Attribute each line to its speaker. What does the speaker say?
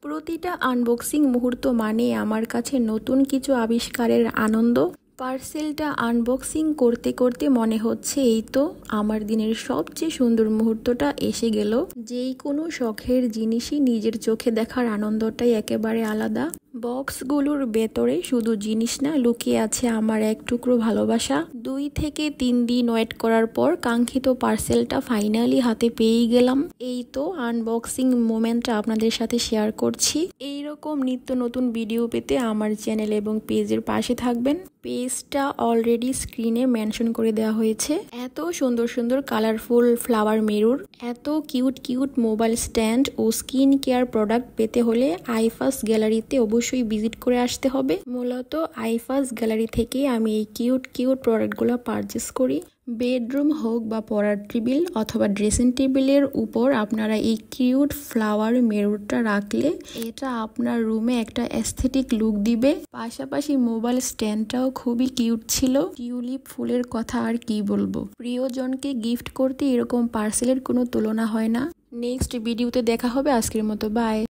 Speaker 1: প্রতিটা আনবক্সিং মুহূর্ত মানে আমার কাছে নতুন কিছু আবিষ্কারের আনন্দ। পার্সেলটা আনবক্সিং করতে করতে মনে হচ্ছে এই তো আমার দিনের সবচেয়ে সুন্দর মুহূর্তটা এসে গেল। যেই কোনো শখের জিনিসই নিজের চোখে দেখার আনন্দটাই একেবারে আলাদা। বক্সগুলোর ভেতরে শুধু জিনিস না, লুকিয়ে আছে আমার এক টুকরো ভালোবাসা। 2 থেকে 3 দিন ওয়েট করার পর কাঙ্ক্ষিত পার্সেলটা ফাইনালি হাতে পেয়েই গেলাম। এই তো আনবক্সিং মোমেন্টটা আপনাদের সাথে শেয়ার করছি। এইরকম নিত্য নতুন ভিডিও পেতে আমার চ্যানেল এবং পেজের পাশে থাকবেন। পেজটা অলরেডি স্ক্রিনে মেনশন করে দেওয়া হয়েছে। এত সুন্দর সুন্দর কালারফুল ফ্লাওয়ার মিরর, এত কিউট কিউট মোবাইল স্ট্যান্ড ও স্কিন কেয়ার প্রোডাক্ট পেতে হলে আইফাস গ্যালারিতে অবশ্যই ভিজিট করে আসতে হবে। মূলত আইফাস গ্যালারি থেকে আমি এই কিউট কিউট প্রোডাক্টগুলো পারচেস করি। বেডরুম হোক বা পড়ার টেবিল অথবা ড্রেসিং টেবিলের উপর আপনারা এই কিউট ফ্লাওয়ার মিররটা রাখলে এটা আপনার রুমে একটা অ্যাস্থেটিক লুক দিবে। পাশাপাশি মোবাইল স্ট্যান্ডটাও খুবই কিউট ছিল। টিউলিপ ফুলের কথা আর কি বলবো, প্রিয়জনকে গিফট করতে এরকম পার্সেলের কোনো তুলনা হয় না। নেক্সট ভিডিওতে দেখা হবে। আজকের মতো বাই।